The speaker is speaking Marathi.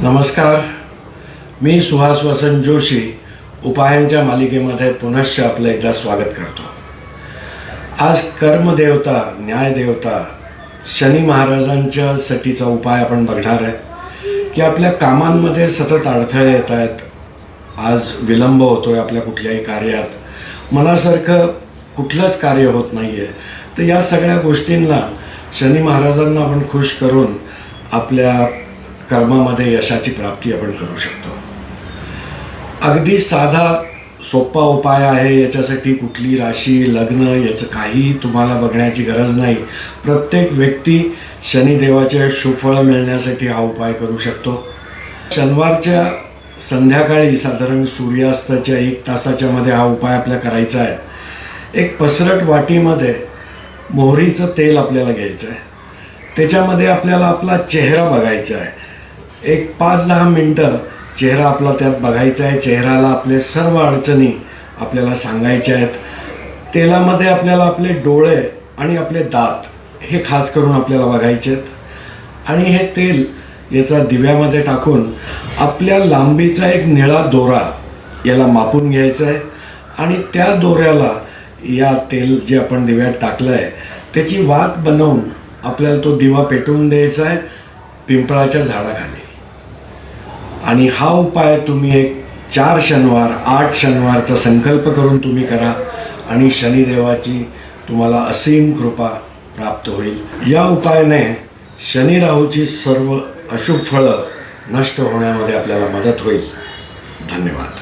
नमस्कार, मी सुहास वसंत जोशी उपायांच्या मालिकेमध्ये पुनश्च आपलं एकदा स्वागत करतो। आज कर्मदेवता, न्यायदेवता शनी महाराजांच्या सटीचा उपाय आपण बघणार आहे की आपल्या कामांमध्ये सतत अडथळे येत आहेत, आज विलंब होतोय आपल्या कुठल्याही कार्यात, मनासारखं कुठलंच कार्य होत नाही आहे। तर या सगळ्या गोष्टींना शनी महाराजांना आपण खुश करून आपल्या कर्मामध्ये यशाची प्राप्ती आपण करू शकतो। अगदी साधा सोपा उपाय आहे, याच्यासाठी कुठली राशी, लग्न याचं काही तुम्हाला बघण्याची गरज नाही। प्रत्येक व्यक्ती शनिदेवाचे शुभफळ मिळण्यासाठी हा उपाय करू शकतो। शनिवारच्या संध्याकाळी साधारण सूर्यास्ताच्या 1 तासाच्या मध्ये हा उपाय आपल्याला करायचा आहे। एक पसरट वाटीमध्ये मोहरीचं तेल आपल्याला घ्यायचं आहे, त्याच्यामध्ये आपल्याला आपला चेहरा बघायचा आहे। एक 5-10 मिनटं चेहरा आपला त्यात बघायचा आहे। चेहऱ्याला आपले सर्व अडचणी आपल्याला सांगायच्या आहेत। तेलामध्ये आपल्याला आपले डोळे आणि आपले दात हे खास करून आपल्याला बघायचे आहेत आणि हे तेल याचा दिव्यामध्ये टाकून आपल्या लांबीचा एक निळा दोरा याला मापून घ्यायचा आहे आणि त्या दोऱ्याला या तेल जे आपण दिव्यात टाकलं आहे त्याची वात बनवून आपल्याला तो दिवा पेटवून द्यायचा आहे पिंपळाच्या झाडाखाली। आणि हा उपाय तुम्ही एक 4 शनिवार 8 शनिवारचा संकल्प करून तुम्ही करा आणि शनिदेवाची तुम्हाला असीम कृपा प्राप्त होईल। या उपायाने शनी राहूची सर्व अशुभ फळं नष्ट होण्यामध्ये आपल्याला मदत होईल। धन्यवाद।